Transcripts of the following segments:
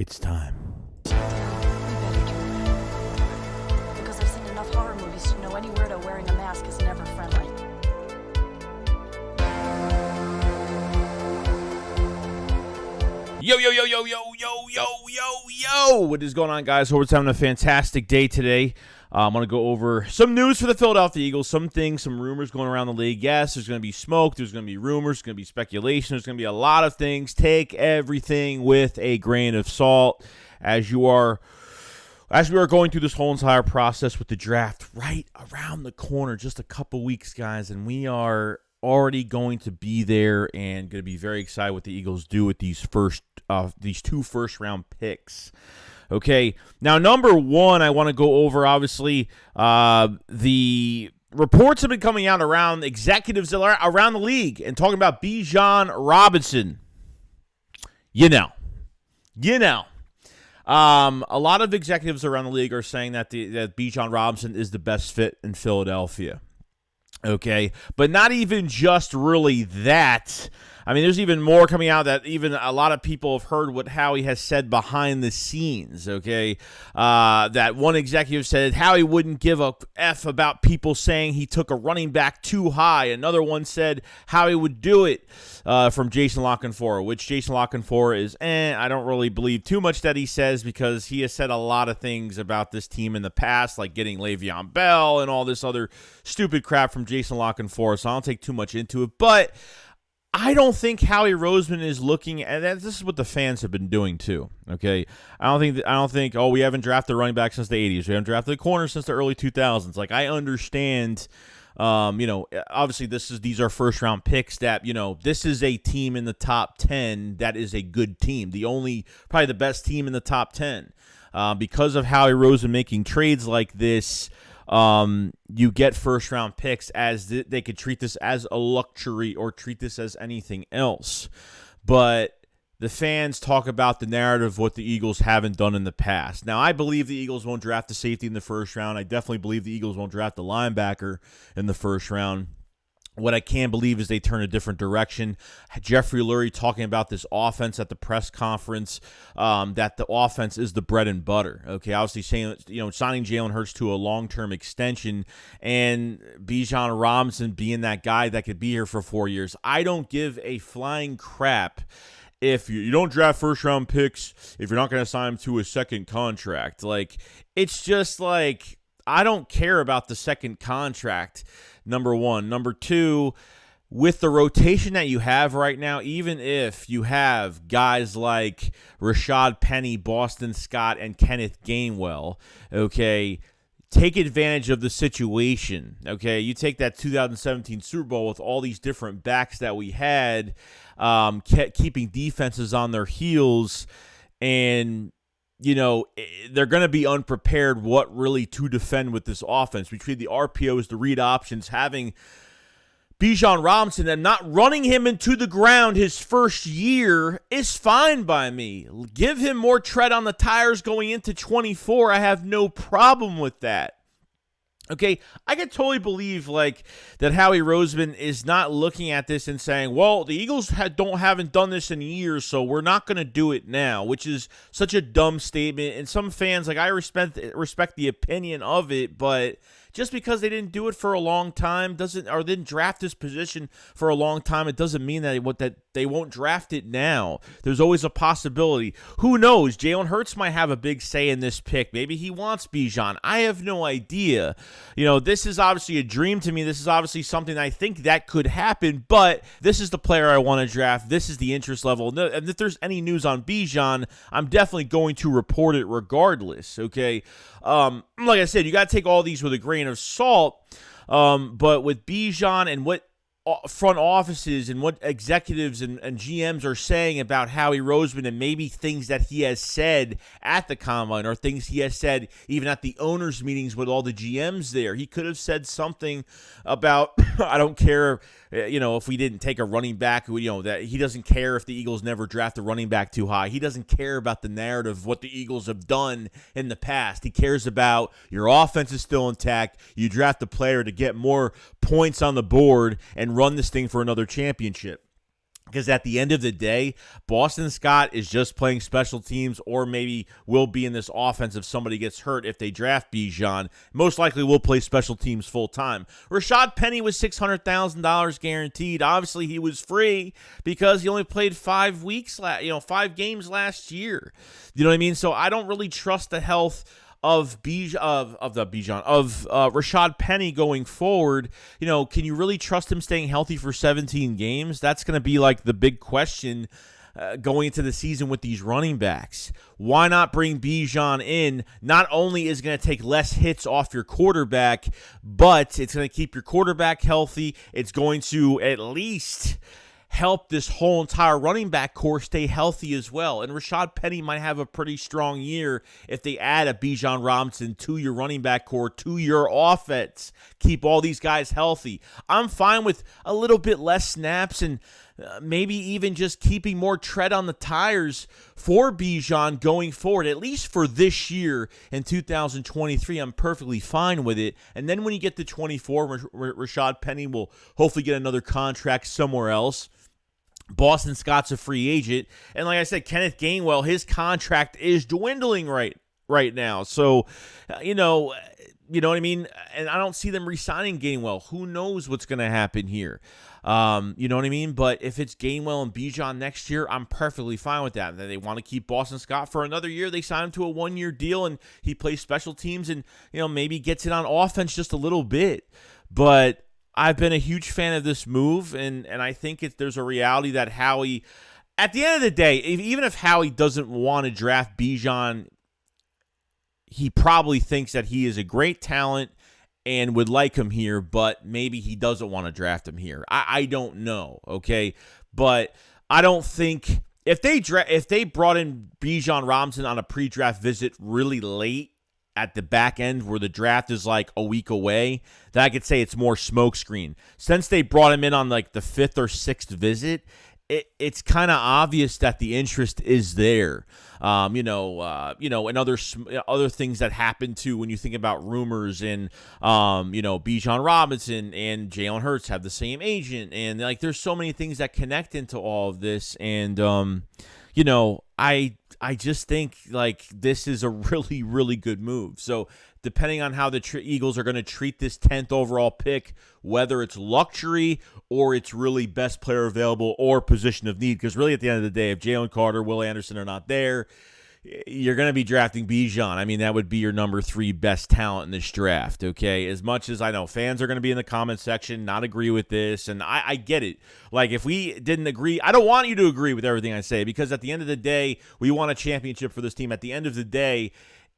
It's time. You better do it. Because I've seen enough horror movies to know any weirdo wearing a mask is never friendly. Yo. What is going on, guys? Hope it's having a fantastic day today. I'm going to go over some news for the Philadelphia Eagles, some things, some rumors going around the league. Yes, there's going to be smoke. There's going to be rumors. There's going to be speculation. There's going to be a lot of things. Take everything with a grain of salt as we are going through this whole entire process with the draft right around the corner, just a couple weeks, guys, and we are already going to be there and going to be very excited what the Eagles do with these two first-round picks. Okay, now number one, I want to go over, obviously, the reports have been coming out around executives around the league and talking about Bijan Robinson. You know. A lot of executives around the league are saying that that Bijan Robinson is the best fit in Philadelphia. Okay, but not even just really that. I mean, there's even more coming out that even a lot of people have heard what Howie has said behind the scenes, okay? That one executive said Howie wouldn't give a F about people saying he took a running back too high. Another one said Howie would do it from Jason La Canfora, which Jason La Canfora is, I don't really believe too much that he says because he has said a lot of things about this team in the past, like getting Le'Veon Bell and all this other stupid crap from Jason La Canfora, so I don't take too much into it. But I don't think Howie Roseman is looking at that. This is what the fans have been doing too. Okay, I don't think. Oh, we haven't drafted a running back since the '80s. We haven't drafted a corner since the early 2000s. Like, I understand. Obviously these are first round picks. That this is a team in the top 10 that is a good team. Probably the best team in the top 10. Because of Howie Roseman making trades like this. You get first-round picks as they could treat this as a luxury or treat this as anything else. But the fans talk about the narrative of what the Eagles haven't done in the past. Now, I believe the Eagles won't draft a safety in the first round. I definitely believe the Eagles won't draft a linebacker in the first round. What I can't believe is they turn a different direction. Jeffrey Lurie talking about this offense at the press conference, that the offense is the bread and butter. Okay, obviously saying, signing Jalen Hurts to a long-term extension and Bijan Robinson being that guy that could be here for 4 years. I don't give a flying crap if you don't draft first-round picks if you're not going to sign them to a second contract. Like, it's just like, I don't care about the second contract, number one. Number two, with the rotation that you have right now, even if you have guys like Rashad Penny, Boston Scott, and Kenneth Gainwell, okay, take advantage of the situation, okay? You take that 2017 Super Bowl with all these different backs that we had, keeping defenses on their heels, and they're going to be unprepared what really to defend with this offense. Between the RPOs, the read options, having Bijan Robinson and not running him into the ground his first year is fine by me. Give him more tread on the tires going into 24. I have no problem with that. Okay, I can totally believe that Howie Roseman is not looking at this and saying, well, the Eagles haven't done this in years, so we're not going to do it now, which is such a dumb statement. And some fans, I respect the opinion of it, but just because they didn't do it for a long time didn't draft this position for a long time, it doesn't mean that they won't draft it now. There's always a possibility. Who knows? Jalen Hurts might have a big say in this pick. Maybe he wants Bijan. I have no idea. This is obviously a dream to me. This is obviously something I think that could happen, but this is the player I want to draft. This is the interest level. And if there's any news on Bijan, I'm definitely going to report it regardless, okay? Like I said, you got to take all these with a grain of salt, but with Bijan and what front offices and what executives and GMs are saying about Howie Roseman and maybe things that he has said at the Combine or things he has said even at the owners' meetings with all the GMs there. He could have said something about, I don't care, if we didn't take a running back, that he doesn't care if the Eagles never draft a running back too high. He doesn't care about the narrative of what the Eagles have done in the past. He cares about your offense is still intact. You draft a player to get more points on the board and run this thing for another championship. Because at the end of the day, Boston Scott is just playing special teams, or maybe will be in this offense if somebody gets hurt if they draft Bijan. Most likely will play special teams full time. Rashad Penny was $600,000 guaranteed. Obviously, he was free because he only played 5 games last year. You know what I mean? So I don't really trust the health of Rashad Penny going forward. You know, can you really trust him staying healthy for 17 games? That's going to be like the big question going into the season with these running backs. Why not bring Bijan in? Not only is it going to take less hits off your quarterback, but it's going to keep your quarterback healthy. It's going to at least help this whole entire running back core stay healthy as well. And Rashad Penny might have a pretty strong year if they add a Bijan Robinson to your running back core, to your offense. Keep all these guys healthy. I'm fine with a little bit less snaps and maybe even just keeping more tread on the tires for Bijan going forward, at least for this year in 2023. I'm perfectly fine with it. And then when you get to 24, Rashad Penny will hopefully get another contract somewhere else. Boston Scott's a free agent. And like I said, Kenneth Gainwell, his contract is dwindling right now. So, you know what I mean? And I don't see them re-signing Gainwell. Who knows what's going to happen here? You know what I mean? But if it's Gainwell and Bijan next year, I'm perfectly fine with that. And then they want to keep Boston Scott for another year. They sign him to a 1-year deal, and he plays special teams and, maybe gets it on offense just a little bit. But I've been a huge fan of this move, and I think there's a reality that Howie, at the end of the day, even if Howie doesn't want to draft Bijan, he probably thinks that he is a great talent and would like him here, but maybe he doesn't want to draft him here. I don't know, okay? But I don't think if they brought in Bijan Robinson on a pre-draft visit really late at the back end where the draft is like a week away, then I could say it's more smokescreen. Since they brought him in on like the 5th or 6th visit, it's kind of obvious that the interest is there. And other things that happen too when you think about rumors and Bijan Robinson and Jalen Hurts have the same agent, and like there's so many things that connect into all of this, and I just think like this is a really, really good move. So depending on how the Eagles are going to treat this 10th overall pick, whether it's luxury or it's really best player available or position of need, because really at the end of the day, if Jalen Carter, Will Anderson are not there, you're going to be drafting Bijan. I mean, that would be your number 3 best talent in this draft, okay? As much as I know fans are going to be in the comment section, not agree with this, and I get it. Like, if we didn't agree, I don't want you to agree with everything I say, because at the end of the day, we want a championship for this team. At the end of the day,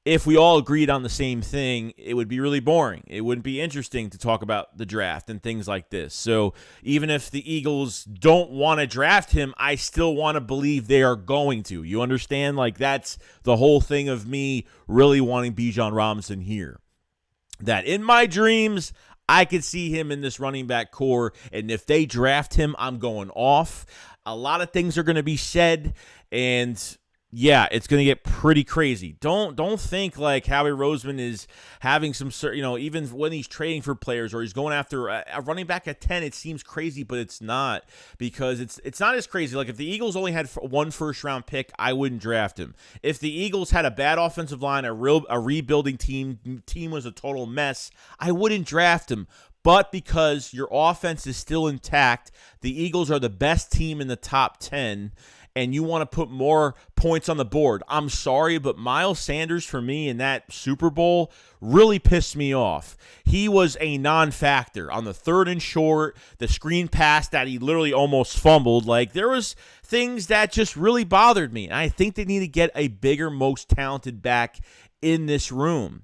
if we all agreed on the same thing, it would be really boring. It wouldn't be interesting to talk about the draft and things like this. So even if the Eagles don't want to draft him, I still want to believe they are going to. You understand? Like, that's the whole thing of me really wanting Bijan Robinson here. That in my dreams, I could see him in this running back core, and if they draft him, I'm going off. A lot of things are going to be said, and yeah, it's going to get pretty crazy. Don't think like Howie Roseman is having some, even when he's trading for players or he's going after a running back at 10, it seems crazy, but it's not, because it's not as crazy. Like if the Eagles only had 1 first-round pick, I wouldn't draft him. If the Eagles had a bad offensive line, a rebuilding team was a total mess, I wouldn't draft him. But because your offense is still intact, the Eagles are the best team in the top 10, and you want to put more points on the board. I'm sorry, but Miles Sanders for me in that Super Bowl really pissed me off. He was a non-factor on the 3rd and short, the screen pass that he literally almost fumbled. Like, there was things that just really bothered me. And I think they need to get a bigger, most talented back in this room.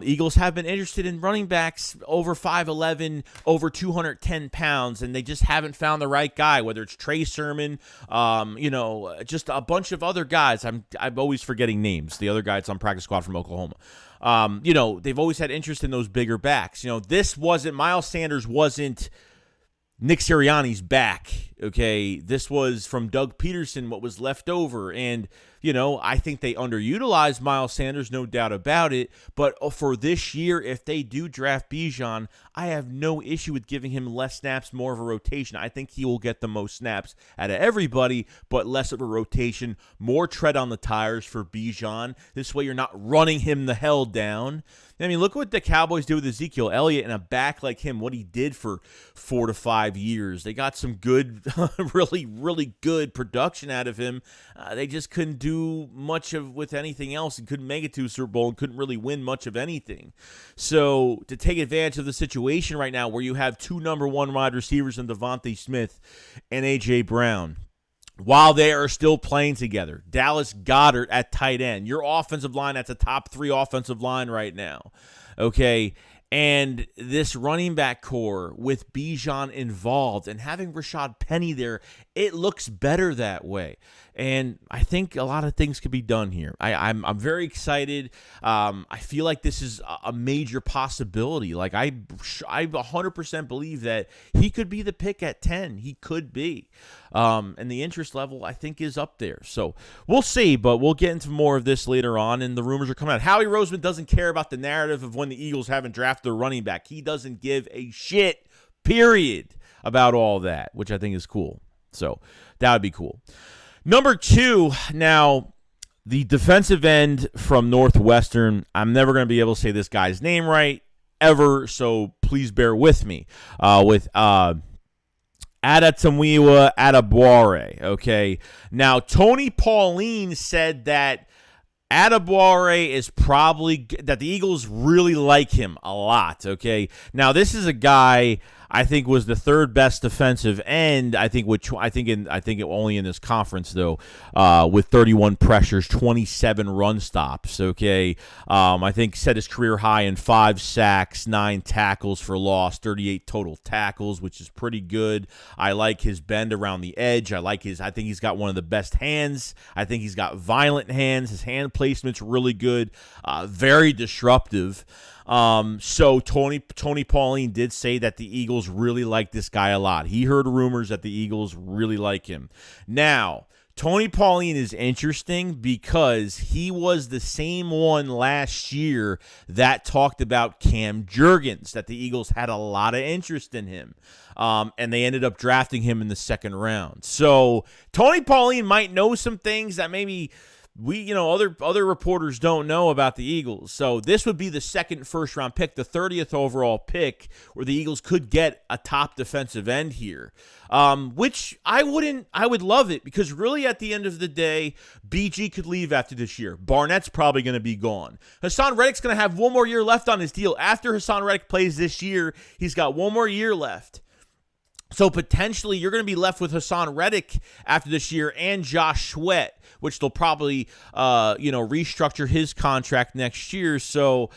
Eagles have been interested in running backs over 5'11", over 210 pounds, and they just haven't found the right guy, whether it's Trey Sermon, just a bunch of other guys. I'm always forgetting names. The other guys on practice squad from Oklahoma. They've always had interest in those bigger backs. Miles Sanders wasn't Nick Sirianni's back, okay? This was from Doug Peterson, what was left over, and I think they underutilized Miles Sanders, no doubt about it. But for this year, if they do draft Bijan, I have no issue with giving him less snaps, more of a rotation. I think he will get the most snaps out of everybody, but less of a rotation, more tread on the tires for Bijan. This way you're not running him the hell down. I mean, look what the Cowboys did with Ezekiel Elliott and a back like him, what he did for 4 to 5 years. They got some good, really, really good production out of him. They just couldn't do much with anything else and couldn't make it to a Super Bowl and couldn't really win much of anything. So to take advantage of the situation right now where you have 2 number 1 wide receivers in Devontae Smith and A.J. Brown, while they are still playing together, Dallas Goedert at tight end, your offensive line, that's a top 3 offensive line right now, okay? And this running back core with Bijan involved and having Rashad Penny there, it looks better that way. And I think a lot of things could be done here. I'm very excited. I feel like this is a major possibility. Like I 100% believe that he could be the pick at 10. He could be. And the interest level, I think, is up there. So we'll see, but we'll get into more of this later on, and the rumors are coming out. Howie Roseman doesn't care about the narrative of when the Eagles haven't drafted a running back. He doesn't give a shit, period, about all that, which I think is cool. So that would be cool. Number 2, now, the defensive end from Northwestern. I'm never going to be able to say this guy's name right, ever, so please bear with me. With Adetomiwa Adebawore, okay? Now, Tony Pauline said that Adebawore is probably, that the Eagles really like him a lot, okay? Now, this is a guy I think was the 3rd best defensive end, I think only in this conference, though, with 31 pressures, 27 run stops, okay? I think set his career high in 5 sacks, 9 tackles for loss, 38 total tackles, which is pretty good. I like his bend around the edge. I think he's got one of the best hands. I think he's got violent hands. His hand placement's really good, very disruptive. So Tony Pauline did say that the Eagles really like this guy a lot. He heard rumors that the Eagles really like him. Now, Tony Pauline is interesting because he was the same one last year that talked about Cam Jurgens, that the Eagles had a lot of interest in him. And they ended up drafting him in the 2nd round. So Tony Pauline might know some things that maybe other reporters don't know about the Eagles. So this would be the 2nd first-round pick, the 30th overall pick, where the Eagles could get a top defensive end here, which I would love it, because really at the end of the day, BG could leave after this year. Barnett's probably going to be gone. Hassan Reddick's going to have 1 more year left on his deal. After Hassan Reddick plays this year, he's got 1 more year left. So potentially you're going to be left with Hassan Reddick after this year and Josh Sweat, which they'll probably, restructure his contract next year. So,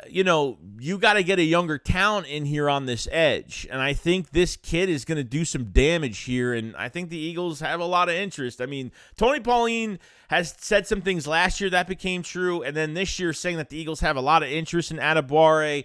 you got to get a younger talent in here on this edge. And I think this kid is going to do some damage here. And I think the Eagles have a lot of interest. I mean, Tony Pauline has said some things last year that became true. And then this year saying that the Eagles have a lot of interest in Adebawore.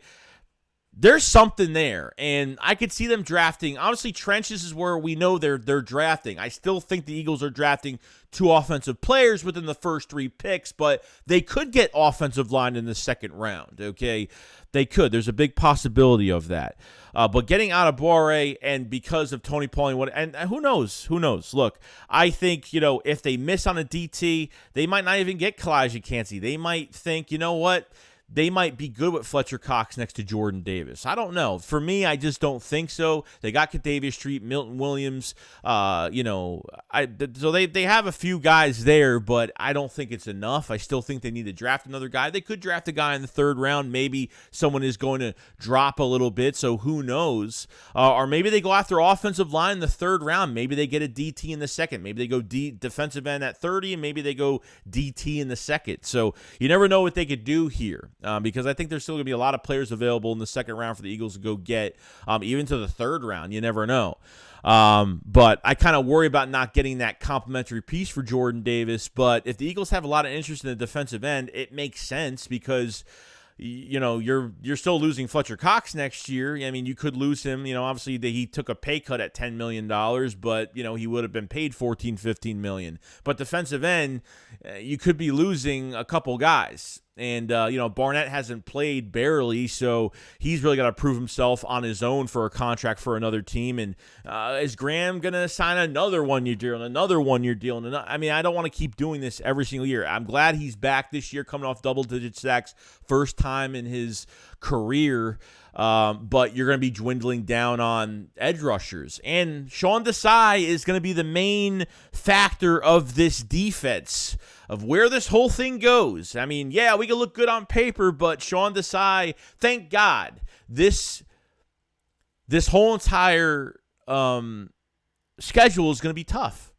There's something there, and I could see them drafting. Honestly, trenches is where we know they're drafting. I still think the Eagles are drafting 2 offensive players within the first 3 picks, but they could get offensive line in the 2nd round, okay? They could. There's a big possibility of that. But getting out of Adebawore, and because of Tony Pauline, and who knows? Who knows? Look, I think, if they miss on a DT, they might not even get Kalijah Kancey. They might think, you know what? They might be good with Fletcher Cox next to Jordan Davis. I don't know. For me, I just don't think so. They got Kadavius Street, Milton Williams. So they have a few guys there, but I don't think it's enough. I still think they need to draft another guy. They could draft a guy in the 3rd round. Maybe someone is going to drop a little bit, so who knows? Or maybe they go after offensive line in the 3rd round. Maybe they get a DT in the 2nd. Maybe they go defensive end at 30, and maybe they go DT in the 2nd. So you never know what they could do here. Because I think there's still going to be a lot of players available in the 2nd round for the Eagles to go get, even to the 3rd round. You never know. But I kind of worry about not getting that complimentary piece for Jordan Davis. But if the Eagles have a lot of interest in the defensive end, it makes sense because, you're still losing Fletcher Cox next year. I mean, you could lose him. Obviously he took a pay cut at $10 million, but, he would have been paid $14-15 million. But defensive end, you could be losing a couple guys. And, Barnett hasn't played barely, so he's really got to prove himself on his own for a contract for another team. And is Graham going to sign another one-year deal and another one-year deal? I mean, I don't want to keep doing this every single year. I'm glad he's back this year, coming off double-digit sacks, first time in his career. But you're going to be dwindling down on edge rushers. And Sean Desai is going to be the main factor of this defense, of where this whole thing goes. I mean, yeah, we can look good on paper, but Sean Desai, thank God, this whole entire schedule is going to be tough.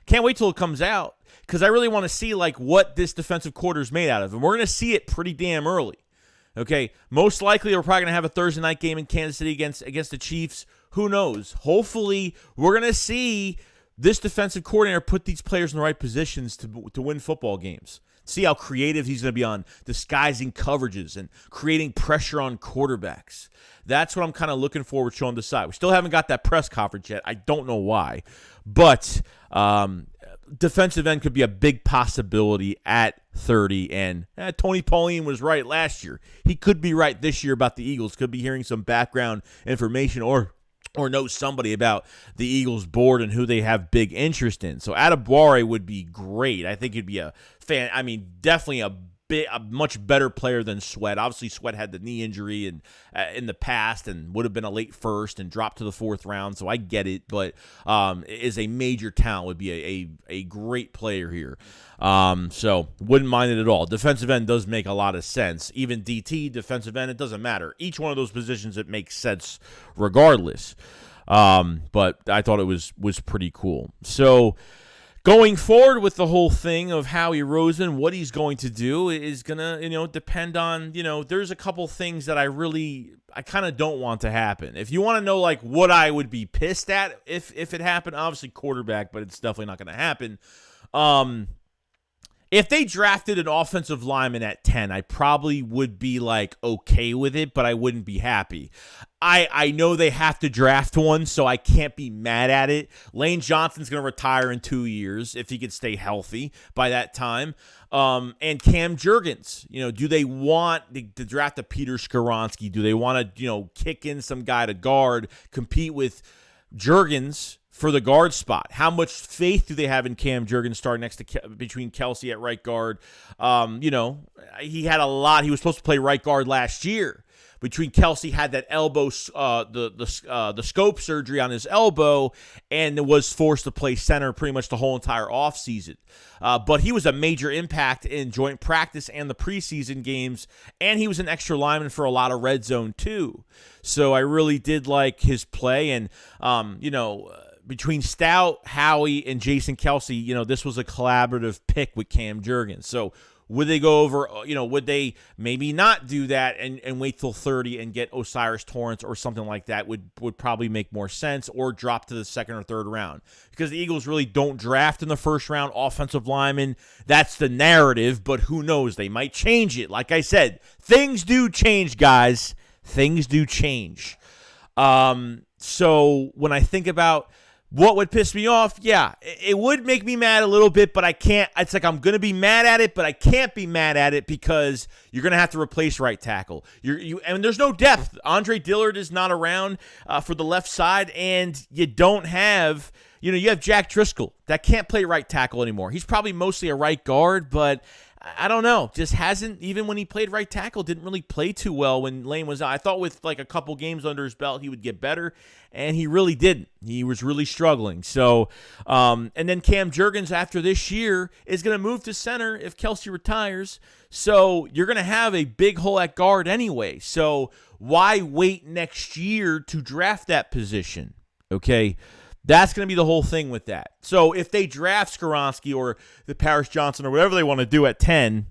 Can't wait till it comes out, because I really want to see what this defensive quarter is made out of. And we're going to see it pretty damn early. Okay, most likely we're probably going to have a Thursday night game in Kansas City against the Chiefs. Who knows? Hopefully, we're going to see this defensive coordinator put these players in the right positions to win football games. See how creative he's going to be on disguising coverages and creating pressure on quarterbacks. That's what I'm kind of looking for with Sean Desai. We still haven't got that press conference yet. I don't know why. But defensive end could be a big possibility at 30. And Tony Pauline was right last year. He could be right this year about the Eagles. Could be hearing some background information or know somebody about the Eagles board and who they have big interest in. So Adebawore would be great. I think he'd be a fan. I mean, definitely a much better player than Sweat. Obviously, Sweat had the knee injury in the past and would have been a late first and dropped to the fourth round. So I get it, but is a major talent, would be a great player here. So wouldn't mind it at all. Defensive end does make a lot of sense. Even DT, defensive end, it doesn't matter. Each one of those positions, it makes sense regardless. But I thought it was pretty cool. So going forward with the whole thing of Howie Roseman, what he's going to do is going to, depend on, there's a couple things that I kind of don't want to happen. If you want to know, what I would be pissed at if it happened, obviously quarterback, but it's definitely not going to happen. If they drafted an offensive lineman at 10, I probably would be okay with it, but I wouldn't be happy. I know they have to draft one, so I can't be mad at it. Lane Johnson's going to retire in 2 years if he could stay healthy by that time. And Cam Jurgens, do they want to draft a Peter Skoronski? Do they want to, kick in some guy to guard, compete with Jurgens for the guard spot? How much faith do they have in Cam Jurgens starting next to between Kelsey at right guard? He had a lot. He was supposed to play right guard last year. Between Kelsey had that elbow, the scope surgery on his elbow, and was forced to play center pretty much the whole entire offseason. But he was a major impact in joint practice and the preseason games, and he was an extra lineman for a lot of red zone too. So I really did like his play, and between Stout, Howie, and Jason Kelsey, this was a collaborative pick with Cam Jurgens. So would they go over, would they maybe not do that and wait till 30 and get Osiris Torrance or something like that would probably make more sense, or drop to the second or third round, because the Eagles really don't draft in the first round offensive linemen. That's the narrative, but who knows? They might change it. Like I said, things do change, guys. Things do change. So when I think about what would piss me off, yeah, it would make me mad a little bit, but I can't. It's I'm going to be mad at it, but I can't be mad at it because you're going to have to replace right tackle. And there's no depth. Andre Dillard is not around for the left side, and you don't have, you have Jack Driscoll that can't play right tackle anymore. He's probably mostly a right guard, but I don't know. Just hasn't, even when he played right tackle, didn't really play too well when Lane was out. I thought with a couple games under his belt, he would get better, and he really didn't. He was really struggling. So, and then Cam Jurgens after this year is going to move to center if Kelsey retires. So you're going to have a big hole at guard anyway. So why wait next year to draft that position? Okay. That's going to be the whole thing with that. So if they draft Skoronski or the Paris Johnson or whatever they want to do at 10,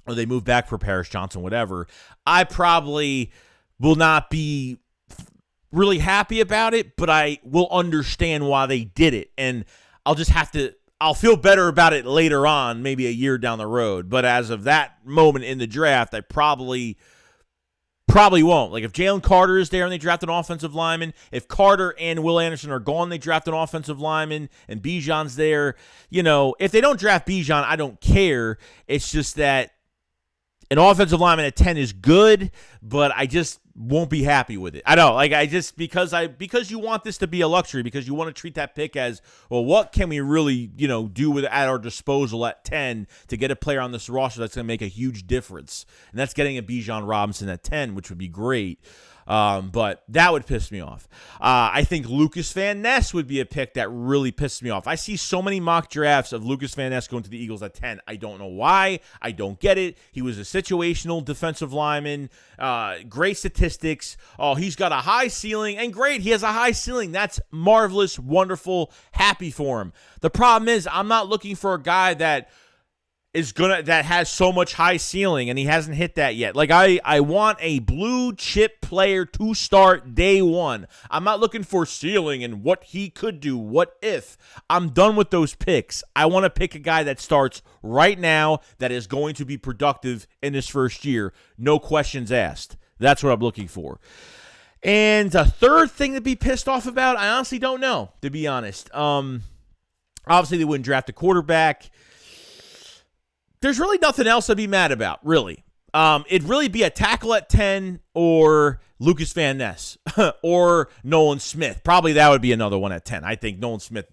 or they move back for Paris Johnson, whatever, I probably will not be really happy about it, but I will understand why they did it. And I'll feel better about it later on, maybe a year down the road. But as of that moment in the draft, I probably Probably won't. Like if Jalen Carter is there and they draft an offensive lineman, if Carter and Will Anderson are gone, they draft an offensive lineman, and Bijan's there. If they don't draft Bijan, I don't care. It's just that an offensive lineman at 10 is good, but I just won't be happy with it. I know, because you want this to be a luxury, because you want to treat that pick as, well, what can we really, do with at our disposal at 10 to get a player on this roster that's going to make a huge difference? And that's getting a Bijan Robinson at 10, which would be great. But that would piss me off. I think Lucas Van Ness would be a pick that really pisses me off. I see so many mock drafts of Lucas Van Ness going to the Eagles at 10. I don't know why. I don't get it. He was a situational defensive lineman. Great statistics. Oh, he's got a high ceiling. And great, he has a high ceiling. That's marvelous, wonderful, happy for him. The problem is I'm not looking for a guy that has so much high ceiling, and he hasn't hit that yet. Like I want a blue chip player to start day one. I'm not looking for ceiling and what he could do, what if. I'm done with those picks. I want to pick a guy that starts right now that is going to be productive in his first year. No questions asked. That's what I'm looking for. And a third thing to be pissed off about, I honestly don't know, to be honest. Obviously, they wouldn't draft a quarterback. There's really nothing else to be mad about, really. It'd really be a tackle at 10 or Lucas Van Ness or Nolan Smith. Probably that would be another one at 10. I think Nolan Smith,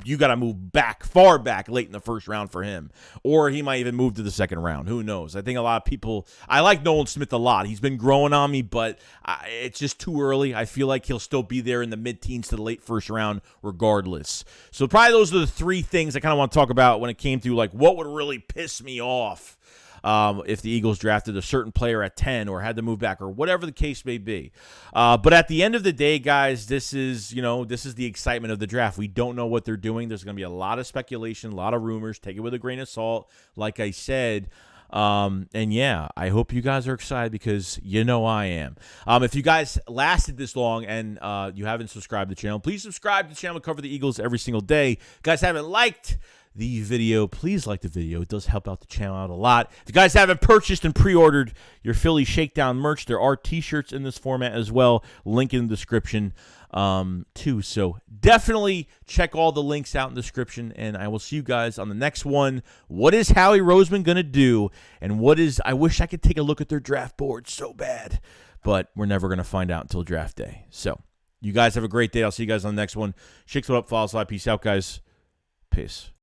you got to move far back late in the first round for him. Or he might even move to the second round. Who knows? I think a lot of people, I like Nolan Smith a lot. He's been growing on me, but it's just too early. I feel like he'll still be there in the mid-teens to the late first round regardless. So probably those are the three things I kind of want to talk about when it came to like what would really piss me off if the Eagles drafted a certain player at 10 or had to move back or whatever the case may be. But at the end of the day, guys, this is the excitement of the draft. We don't know what they're doing. There's going to be a lot of speculation, a lot of rumors. Take it with a grain of salt, like I said. And yeah, I hope you guys are excited because I am. If you guys lasted this long and you haven't subscribed to the channel, please subscribe to the channel. We cover the Eagles every single day. If you guys haven't liked the video, please like the video. It does help out the channel out a lot. If you guys haven't purchased and pre-ordered your Philly Shakedown merch, there are t-shirts in this format as well. Link in the description too. So definitely check all the links out in the description, and I will see you guys on the next one. What is Howie Roseman going to do? And I wish I could take a look at their draft board so bad, but we're never going to find out until draft day. So you guys have a great day. I'll see you guys on the next one. SHAKESQUAD up, follow, slide. Peace out, guys. Peace.